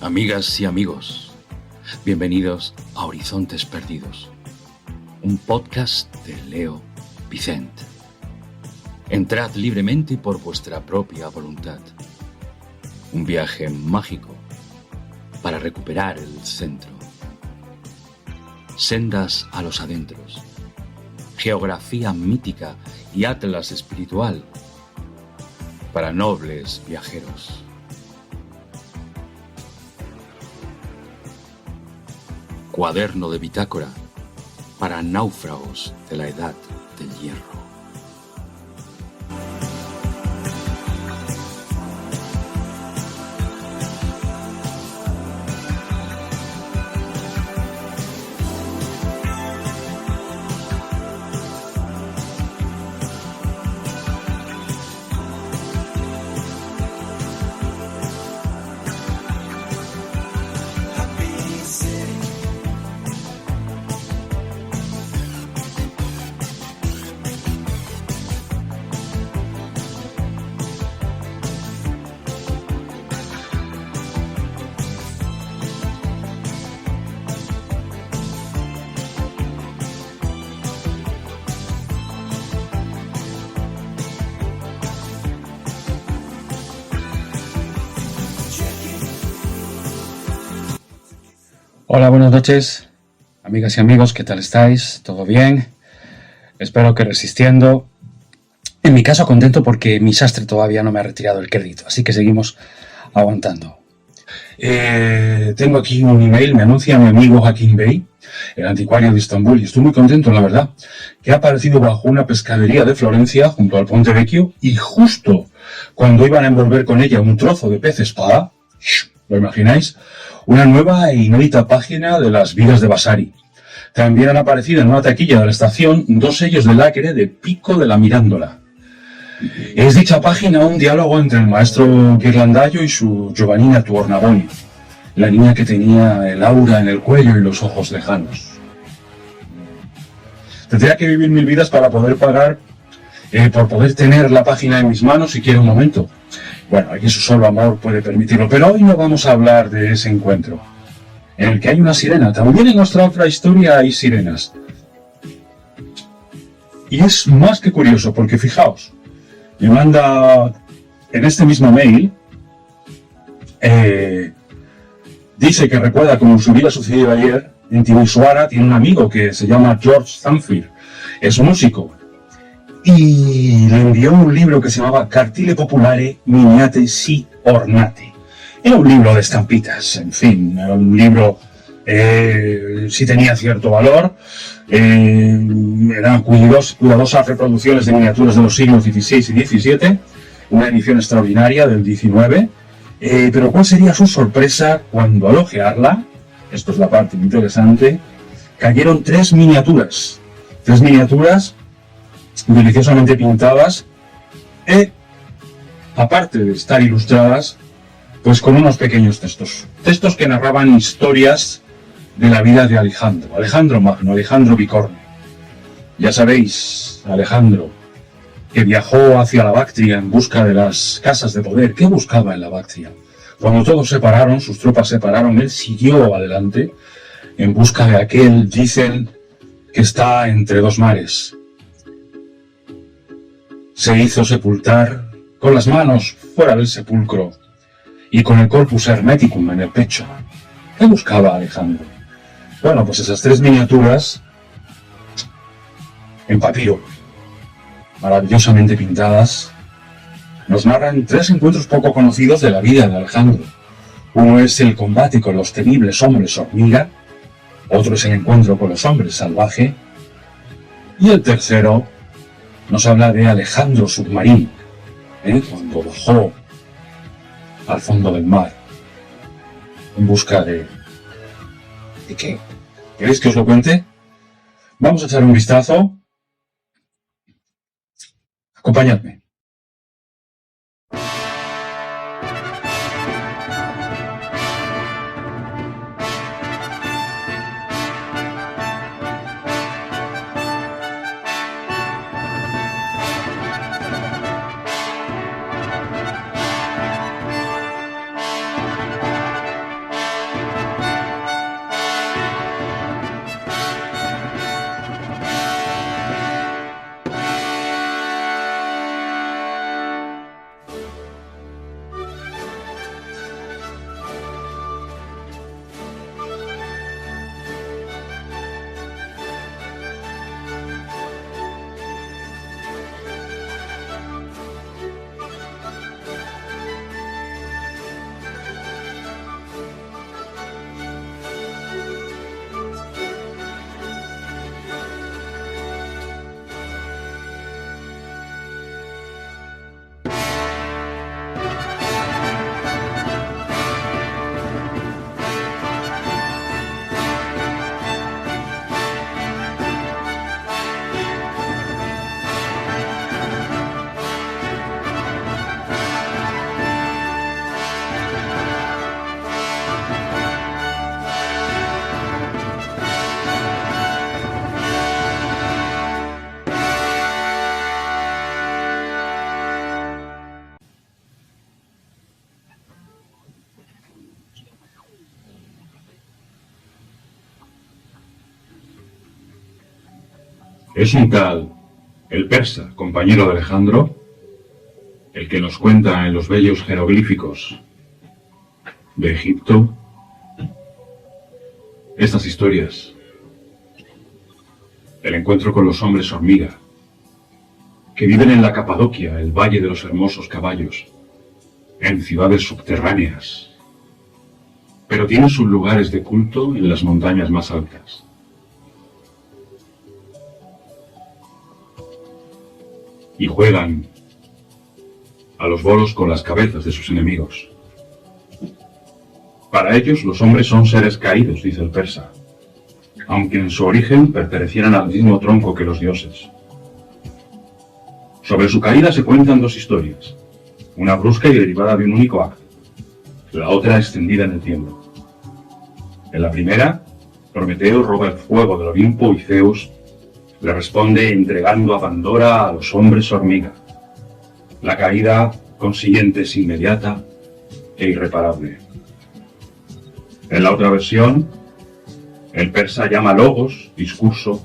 Amigas y amigos, bienvenidos a Horizontes Perdidos, un podcast de Leo Vicent. Entrad libremente por vuestra propia voluntad. Un viaje mágico para recuperar el centro. Sendas a los adentros. Geografía mítica y atlas espiritual para nobles viajeros. Cuaderno de bitácora para náufragos de la edad del hierro. Hola, buenas noches, amigas y amigos, ¿qué tal estáis? ¿Todo bien? Espero que resistiendo. En mi caso contento porque mi sastre todavía no me ha retirado el crédito, así que seguimos aguantando. Tengo aquí un email, me anuncia mi amigo Hakim Bey, el anticuario de Estambul, y estoy muy contento, la verdad, que ha aparecido bajo una pescadería de Florencia, junto al Ponte Vecchio, y justo cuando iban a envolver con ella un trozo de pez espada, ¿lo imagináis?, una nueva e inédita página de las vidas de Vasari. También han aparecido en una taquilla de la estación 2 sellos de lacre de Pico de la Mirándola. Es dicha página un diálogo entre el maestro Ghirlandaio y su Giovannina Tuornabuoni, la niña que tenía el aura en el cuello y los ojos lejanos. Tendría que vivir 1000 vidas para poder pagar, por poder tener la página en mis manos siquiera un momento. Bueno, aquí su solo amor puede permitirlo, pero hoy no vamos a hablar de ese encuentro, en el que hay una sirena. También en nuestra otra historia hay sirenas. Y es más que curioso, porque fijaos, me manda en este mismo mail, dice que recuerda como si hubiera sucedido ayer, en Timisoara tiene un amigo que se llama George Zamfir, es músico. Y le envió un libro que se llamaba Cartile Popolare Miniate Si Ornate. Era un libro de estampitas, en fin, era un libro, sí tenía cierto valor, eran cuidadosas reproducciones de miniaturas de los siglos XVI y XVII, una edición extraordinaria del XIX, pero ¿cuál sería su sorpresa cuando al ojearla, esto es la parte interesante, cayeron 3 miniaturas deliciosamente pintadas y, aparte de estar ilustradas, pues con unos pequeños textos que narraban historias de la vida de Alejandro Magno, Alejandro Bicorne. Ya sabéis, Alejandro, que viajó hacia la Bactria en busca de las casas de poder. ¿Qué buscaba en la Bactria? Cuando todos separaron, sus tropas separaron, él siguió adelante en busca de aquel, dicen, que está entre 2 mares. Se hizo sepultar con las manos fuera del sepulcro y con el corpus hermeticum en el pecho. ¿Qué buscaba Alejandro? Bueno, pues esas 3 miniaturas en papiro, maravillosamente pintadas, nos narran 3 encuentros poco conocidos de la vida de Alejandro. Uno es el combate con los temibles hombres hormiga, otro es el encuentro con los hombres salvaje, y el tercero nos habla de Alejandro submarino, cuando bajó al fondo del mar en busca de qué. ¿Queréis que os lo cuente? Vamos a echar un vistazo. Acompañadme. Es un tal, el persa, compañero de Alejandro, el que nos cuenta en los bellos jeroglíficos de Egipto estas historias. El encuentro con los hombres hormiga, que viven en la Capadocia, el Valle de los Hermosos Caballos, en ciudades subterráneas, pero tienen sus lugares de culto en las montañas más altas. Y juegan a los bolos con las cabezas de sus enemigos. Para ellos los hombres son seres caídos, dice el persa, aunque en su origen pertenecieran al mismo tronco que los dioses. Sobre su caída se cuentan dos historias, una brusca y derivada de un único acto, la otra extendida en el tiempo. En la primera, Prometeo roba el fuego del Olimpo y Zeus le responde entregando a Pandora a los hombres hormiga. La caída consiguiente es inmediata e irreparable. En la otra versión, el persa llama logos, discurso,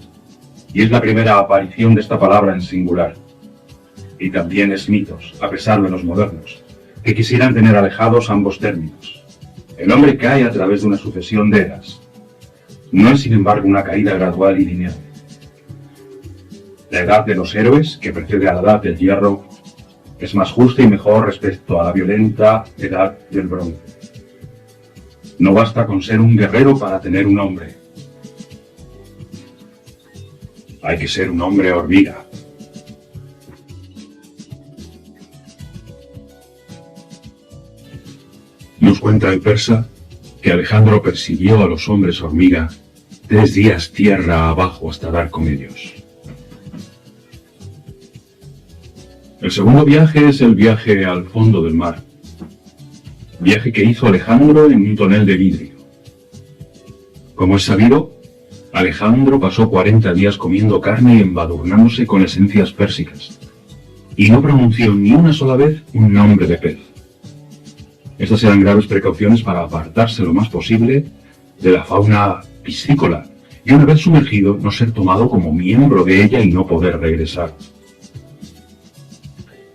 y es la primera aparición de esta palabra en singular. Y también es mitos, a pesar de los modernos, que quisieran tener alejados ambos términos. El hombre cae a través de una sucesión de eras. No es, sin embargo, una caída gradual y lineal. La edad de los héroes, que precede a la edad del hierro, es más justa y mejor respecto a la violenta edad del bronce. No basta con ser un guerrero para tener un hombre. Hay que ser un hombre hormiga. Nos cuenta el persa que Alejandro persiguió a los hombres hormiga 3 días tierra abajo hasta dar con ellos. El segundo viaje es el viaje al fondo del mar. Viaje que hizo Alejandro en un tonel de vidrio. Como es sabido, Alejandro pasó 40 días comiendo carne y embadurnándose con esencias pérsicas, y no pronunció ni una sola vez un nombre de pez. Estas eran graves precauciones para apartarse lo más posible de la fauna piscícola, y una vez sumergido no ser tomado como miembro de ella y no poder regresar.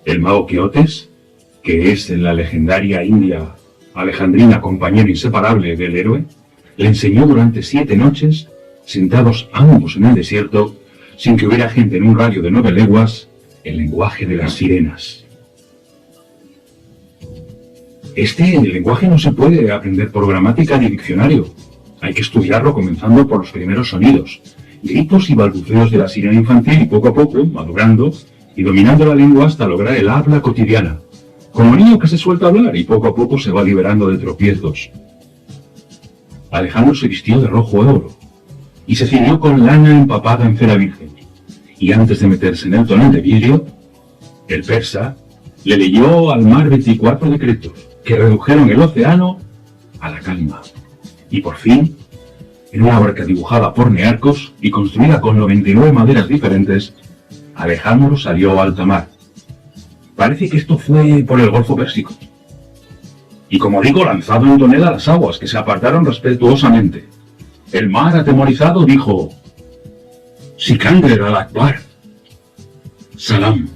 El mago Queotes, que es en la legendaria India alejandrina compañero inseparable del héroe, le enseñó durante 7 noches, sentados ambos en el desierto, sin que hubiera gente en un radio de 9 leguas, el lenguaje de las sirenas. El lenguaje no se puede aprender por gramática ni diccionario. Hay que estudiarlo comenzando por los primeros sonidos, gritos y balbuceos de la sirena infantil y poco a poco, madurando y dominando la lengua hasta lograr el habla cotidiana, como niño que se suelta a hablar y poco a poco se va liberando de tropiezos. Alejandro se vistió de rojo oro y se ciñó con lana empapada en cera virgen, y antes de meterse en el tonel de vidrio, el persa le leyó al mar 24 decretos que redujeron el océano a la calma. Y por fin, en una barca dibujada por Nearcos y construida con 99 maderas diferentes, Alejandro salió a alta mar. Parece que esto fue por el Golfo Pérsico. Y como digo, lanzado en tonel a las aguas, que se apartaron respetuosamente. El mar, atemorizado, dijo: Sikander al-Akbar. Salam.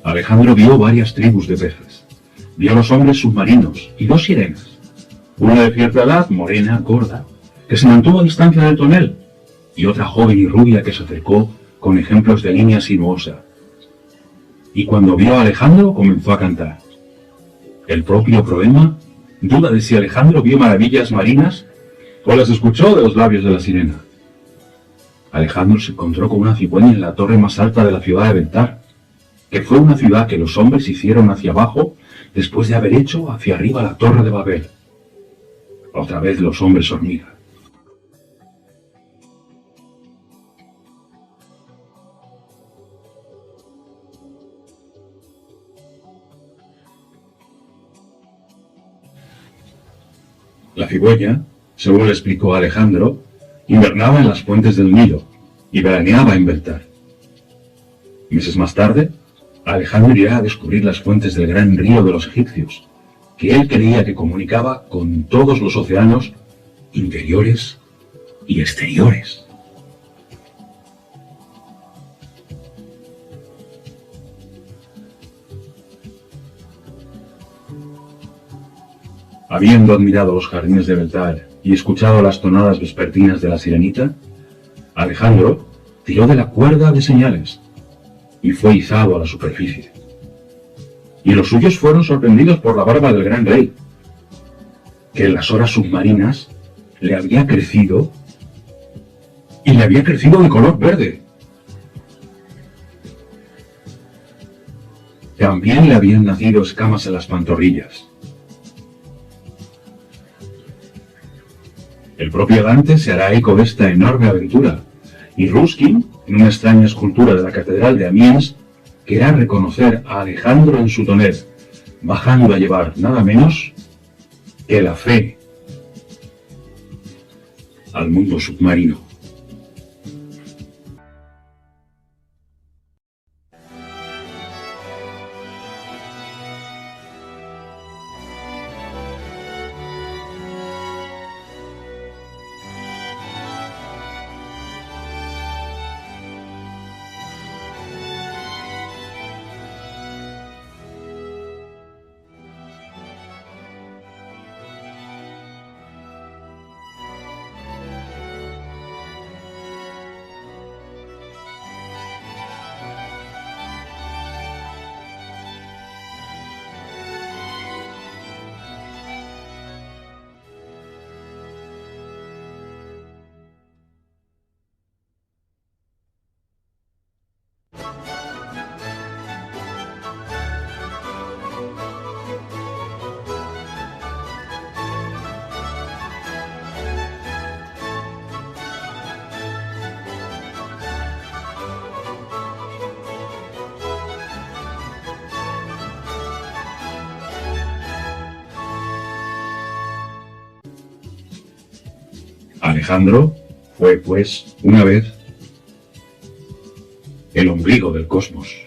Alejandro vio varias tribus de peces. Vio los hombres submarinos y 2 sirenas. Una de cierta edad, morena, gorda, que se mantuvo a distancia del tonel, y otra joven y rubia que se acercó con ejemplos de línea sinuosa. Y cuando vio a Alejandro, comenzó a cantar. El propio poema duda de si Alejandro vio maravillas marinas o las escuchó de los labios de la sirena. Alejandro se encontró con una cigüeña en la torre más alta de la ciudad de Bentar, que fue una ciudad que los hombres hicieron hacia abajo después de haber hecho hacia arriba la torre de Babel. Otra vez los hombres hormiga. La cigüeña, según le explicó Alejandro, invernaba en las fuentes del Nilo y veraneaba en Bentar. Meses más tarde, Alejandro irá a descubrir las fuentes del gran río de los egipcios, que él creía que comunicaba con todos los océanos interiores y exteriores. Habiendo admirado los jardines de Beltar y escuchado las tonadas vespertinas de la sirenita, Alejandro tiró de la cuerda de señales y fue izado a la superficie. Y los suyos fueron sorprendidos por la barba del gran rey, que en las horas submarinas le había crecido y le había crecido de color verde. También le habían nacido escamas en las pantorrillas. El propio Dante se hará eco de esta enorme aventura, y Ruskin, en una extraña escultura de la Catedral de Amiens, querrá reconocer a Alejandro en su tonel, bajando a llevar nada menos que la fe al mundo submarino. Alejandro fue, pues, una vez el ombligo del cosmos.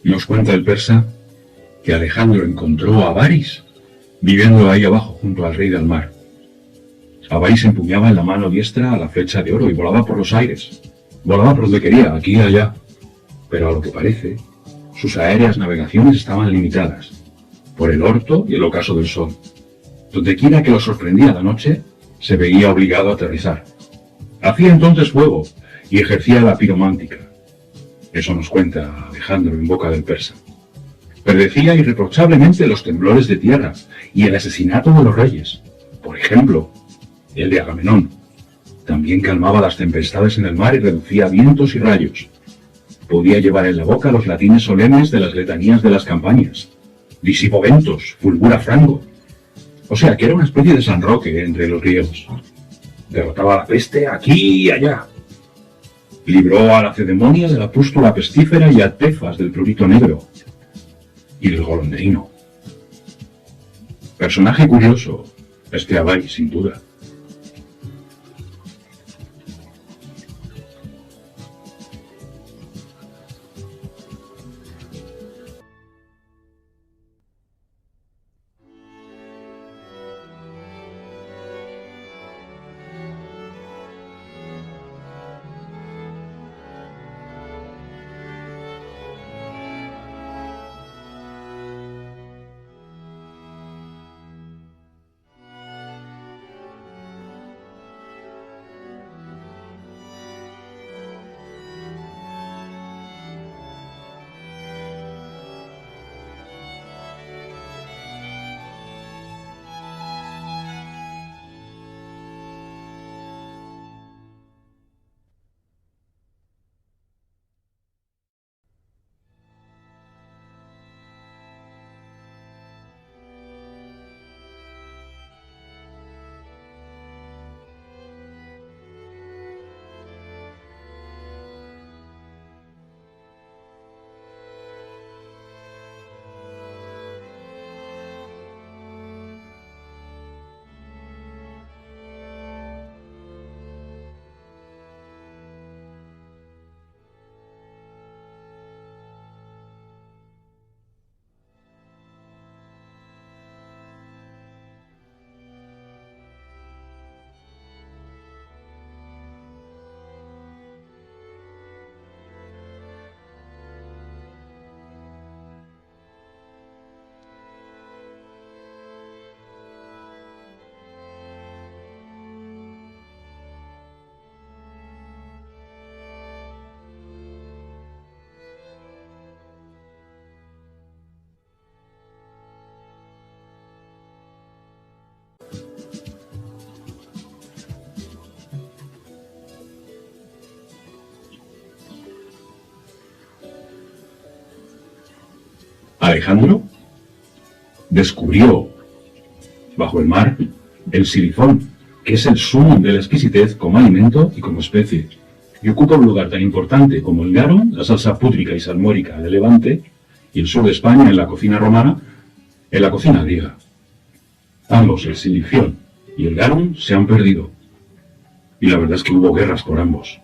Nos cuenta el persa que Alejandro encontró a Varys viviendo ahí abajo junto al rey del mar. Varys empuñaba en la mano diestra la flecha de oro y volaba por los aires. Volaba por donde quería, aquí y allá. Pero a lo que parece, sus aéreas navegaciones estaban limitadas por el orto y el ocaso del sol. Dondequiera que lo sorprendía la noche, se veía obligado a aterrizar. Hacía entonces fuego y ejercía la piromántica. Eso nos cuenta Alejandro en boca del persa. Predecía irreprochablemente los temblores de tierra y el asesinato de los reyes. Por ejemplo, el de Agamenón. También calmaba las tempestades en el mar y reducía vientos y rayos. Podía llevar en la boca los latines solemnes de las letanías de las campañas. Disipo ventos, fulgura frango. O sea, que era una especie de San Roque entre los griegos. Derrotaba la peste aquí y allá. Libró a la Cedemonia de la pústula pestífera y a Tefas del prurito negro. Y del golondrino. Personaje curioso, este Varys, sin duda. Alejandro descubrió bajo el mar el silifón, que es el sumum de la exquisitez como alimento y como especie, y ocupa un lugar tan importante como el garum, la salsa pútrica y salmórica de Levante, y el sur de España en la cocina romana, en la cocina griega. Ambos, el silifión y el garum, se han perdido, y la verdad es que hubo guerras por ambos.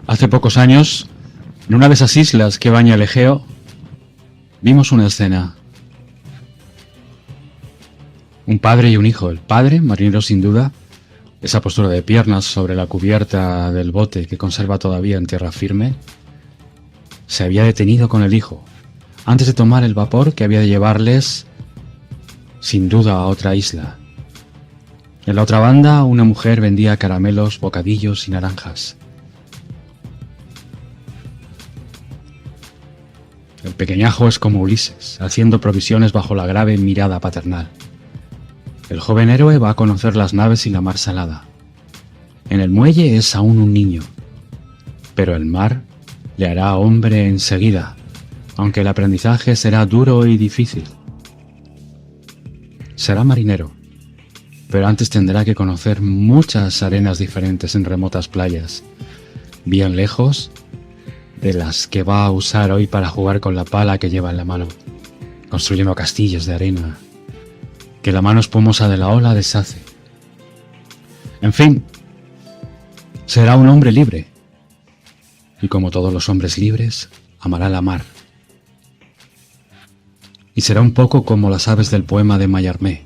Hace pocos años, en una de esas islas que baña el Egeo, vimos una escena. Un padre y un hijo. El padre, marinero sin duda, esa postura de piernas sobre la cubierta del bote que conserva todavía en tierra firme, se había detenido con el hijo, antes de tomar el vapor que había de llevarles, sin duda, a otra isla. En la otra banda, una mujer vendía caramelos, bocadillos y naranjas. El pequeñajo es como Ulises, haciendo provisiones bajo la grave mirada paternal. El joven héroe va a conocer las naves y la mar salada. En el muelle es aún un niño, pero el mar le hará hombre enseguida, aunque el aprendizaje será duro y difícil. Será marinero, pero antes tendrá que conocer muchas arenas diferentes en remotas playas, bien lejos de las que va a usar hoy para jugar con la pala que lleva en la mano, construyendo castillos de arena que la mano espumosa de la ola deshace. En fin, será un hombre libre, y como todos los hombres libres, amará la mar. Y será un poco como las aves del poema de Mallarmé,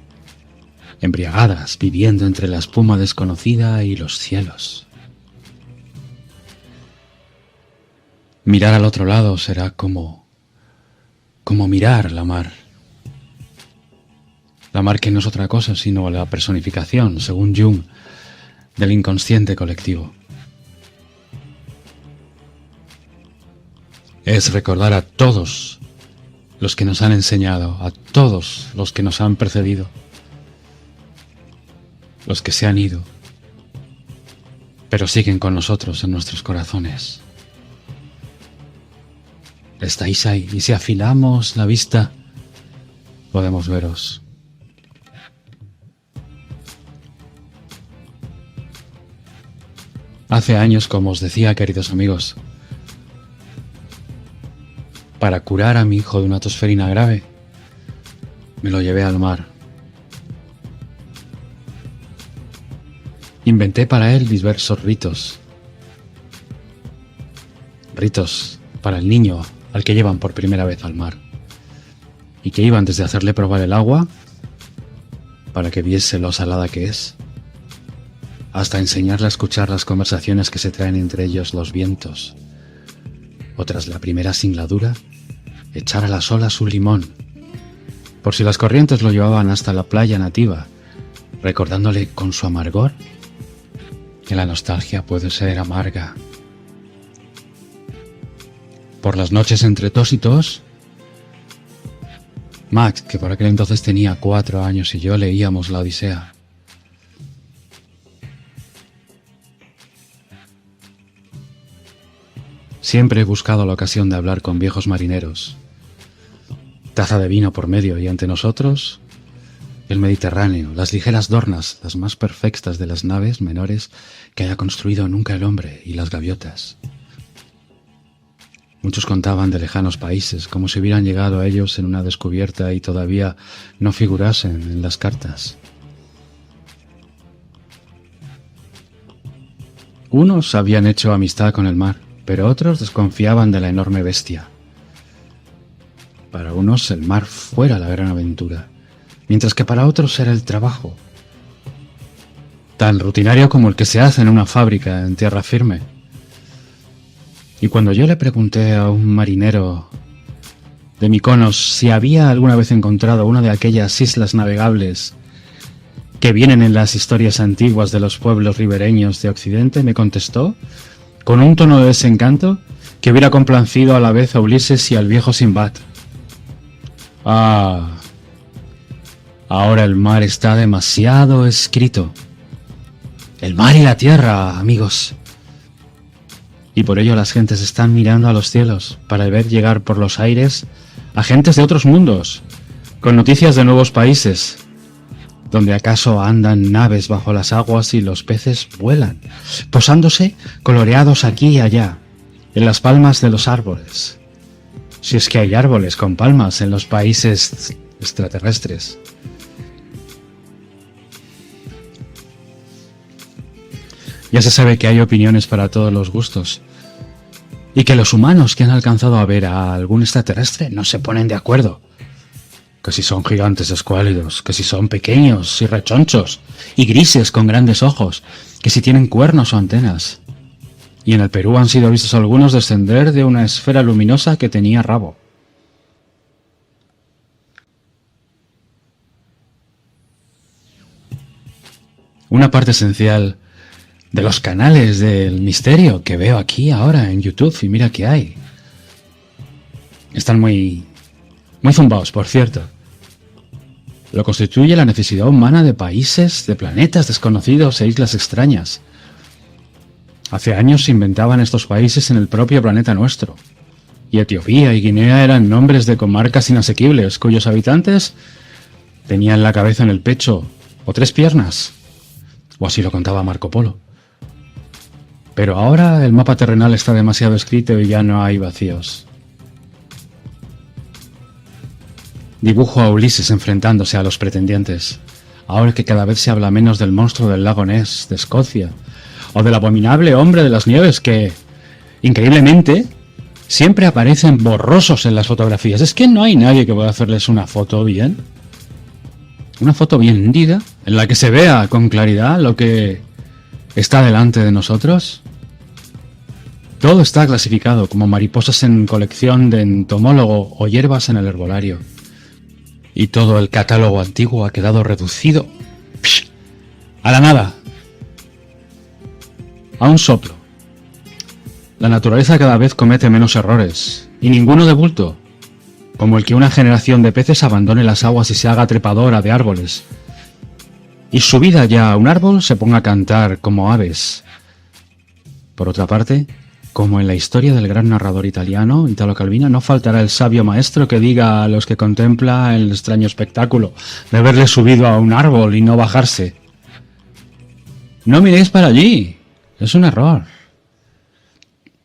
embriagadas, viviendo entre la espuma desconocida y los cielos. Mirar al otro lado será como mirar la mar. La mar que no es otra cosa sino la personificación, según Jung, del inconsciente colectivo. Es recordar a todos los que nos han enseñado, a todos los que nos han precedido, los que se han ido, pero siguen con nosotros en nuestros corazones. Estáis ahí, y si afilamos la vista, podemos veros. Hace años, como os decía, queridos amigos, para curar a mi hijo de una tosferina grave, me lo llevé al mar. Inventé para él diversos ritos. Ritos para el niño al que llevan por primera vez al mar. y que iba antes de hacerle probar el agua para que viese lo salada que es, hasta enseñarle a escuchar las conversaciones que se traen entre ellos los vientos, o tras la primera singladura, echar a las olas un limón, por si las corrientes lo llevaban hasta la playa nativa, recordándole con su amargor que la nostalgia puede ser amarga. Por las noches entre tos y tos, Max, que por aquel entonces tenía 4 años, y yo leíamos la Odisea. Siempre he buscado la ocasión de hablar con viejos marineros. Taza de vino por medio y ante nosotros el Mediterráneo, las ligeras dornas, las más perfectas de las naves menores que haya construido nunca el hombre, y las gaviotas. Muchos contaban de lejanos países, como si hubieran llegado a ellos en una descubierta y todavía no figurasen en las cartas. Unos habían hecho amistad con el mar, pero otros desconfiaban de la enorme bestia. Para unos el mar fuera la gran aventura, mientras que para otros era el trabajo, tan rutinario como el que se hace en una fábrica en tierra firme. Y cuando yo le pregunté a un marinero de Mykonos si había alguna vez encontrado una de aquellas islas navegables que vienen en las historias antiguas de los pueblos ribereños de Occidente, me contestó, con un tono de desencanto, que hubiera complacido a la vez a Ulises y al viejo Sinbad. Ah, ahora el mar está demasiado escrito. El mar y la tierra, amigos. Y por ello las gentes están mirando a los cielos para ver llegar por los aires a gentes de otros mundos, con noticias de nuevos países, donde acaso andan naves bajo las aguas y los peces vuelan, posándose coloreados aquí y allá, en las palmas de los árboles. Si es que hay árboles con palmas en los países extraterrestres. Ya se sabe que hay opiniones para todos los gustos, y que los humanos que han alcanzado a ver a algún extraterrestre no se ponen de acuerdo. Que si son gigantes escuálidos, que si son pequeños y rechonchos, y grises con grandes ojos, que si tienen cuernos o antenas. Y en el Perú han sido vistos algunos descender de una esfera luminosa que tenía rabo. Una parte esencial de los canales del misterio que veo aquí ahora en YouTube, y mira que hay. Están muy zumbaos, por cierto. Lo constituye la necesidad humana de países, de planetas desconocidos e islas extrañas. Hace años se inventaban estos países en el propio planeta nuestro. Y Etiopía y Guinea eran nombres de comarcas inasequibles, cuyos habitantes tenían la cabeza en el pecho, o 3 piernas. O así lo contaba Marco Polo. Pero ahora el mapa terrenal está demasiado escrito y ya no hay vacíos. Dibujo a Ulises enfrentándose a los pretendientes, ahora que cada vez se habla menos del monstruo del lago Ness de Escocia, o del abominable hombre de las nieves que, increíblemente, siempre aparecen borrosos en las fotografías. Es que no hay nadie que pueda hacerles una foto bien. Una foto bien nítida, en la que se vea con claridad lo que está delante de nosotros. Todo está clasificado como mariposas en colección de entomólogo o hierbas en el herbolario. Y todo el catálogo antiguo ha quedado reducido a la nada, a un soplo. La naturaleza cada vez comete menos errores, y ninguno de bulto, como el que una generación de peces abandone las aguas y se haga trepadora de árboles, y subida ya a un árbol se ponga a cantar como aves. Por otra parte, como en la historia del gran narrador italiano, Italo Calvino, no faltará el sabio maestro que diga a los que contempla el extraño espectáculo de haberle subido a un árbol y no bajarse: no miréis para allí, es un error.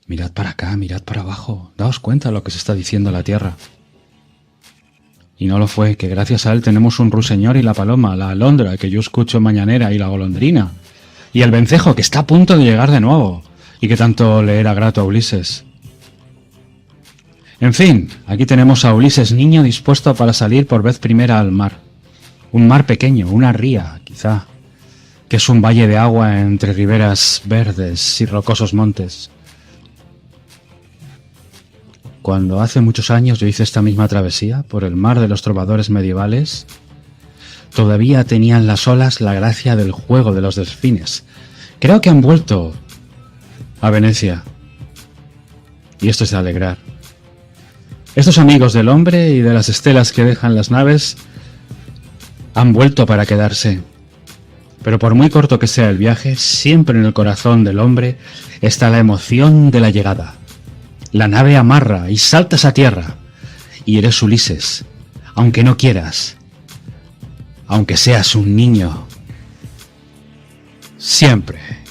Mirad para acá, mirad para abajo, daos cuenta de lo que se está diciendo la tierra. Y no lo fue, que gracias a él tenemos un ruiseñor y la paloma, la alondra que yo escucho mañanera y la golondrina, y el vencejo que está a punto de llegar de nuevo, y que tanto le era grato a Ulises. En fin, aquí tenemos a Ulises niño dispuesto para salir por vez primera al mar. Un mar pequeño, una ría, quizá, que es un valle de agua entre riberas verdes y rocosos montes. Cuando hace muchos años yo hice esta misma travesía por el mar de los trovadores medievales, todavía tenían las olas la gracia del juego de los delfines. Creo que han vuelto a Venecia. Y esto es de alegrar. Estos amigos del hombre y de las estelas que dejan las naves han vuelto para quedarse. Pero por muy corto que sea el viaje, siempre en el corazón del hombre está la emoción de la llegada. La nave amarra y saltas a tierra. Y eres Ulises, aunque no quieras. Aunque seas un niño. Siempre.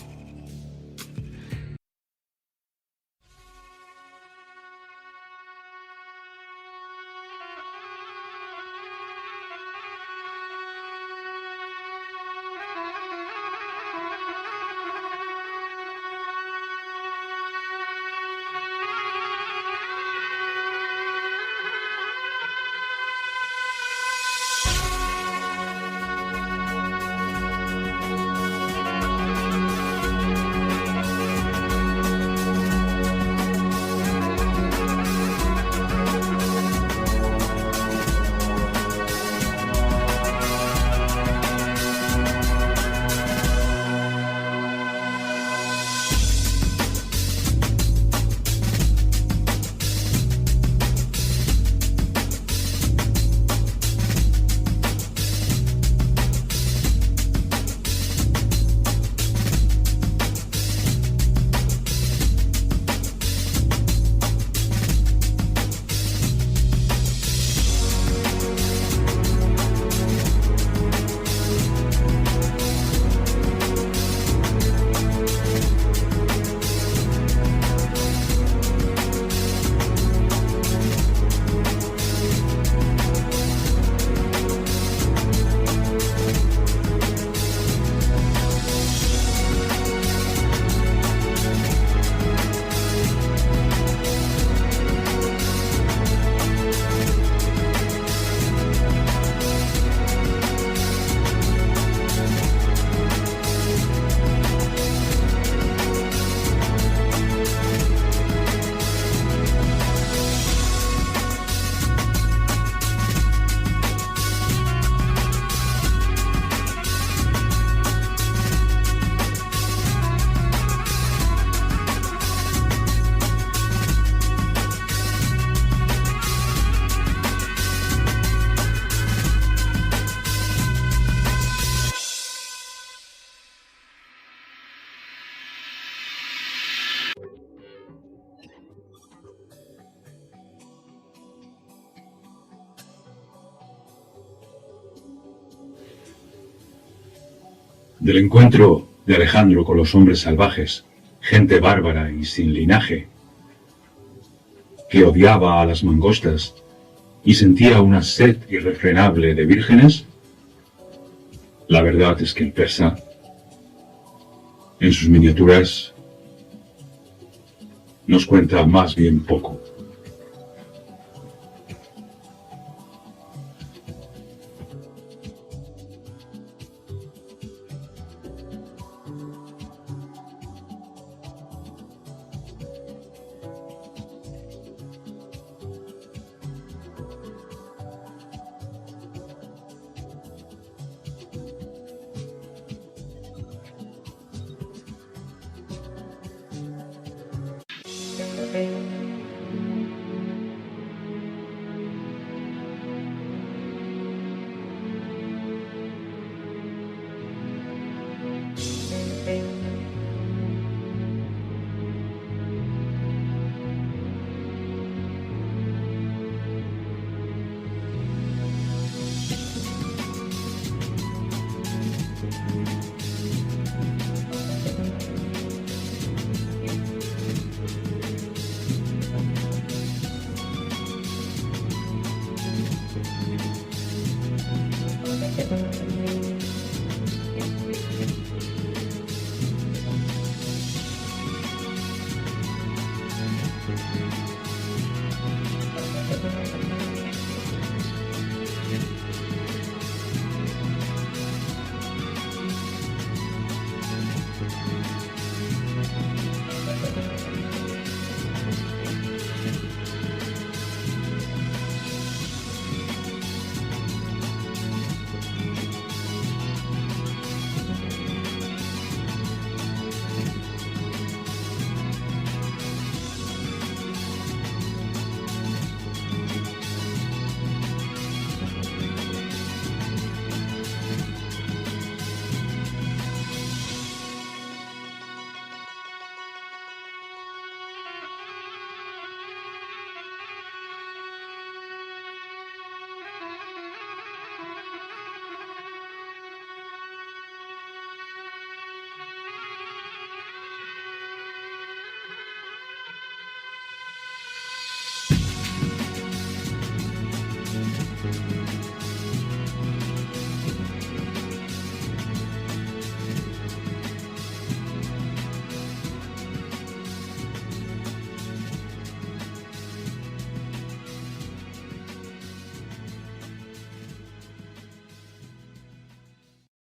Del encuentro de Alejandro con los hombres salvajes, gente bárbara y sin linaje, que odiaba a las mangostas y sentía una sed irrefrenable de vírgenes, la verdad es que el persa, en sus miniaturas, nos cuenta más bien poco.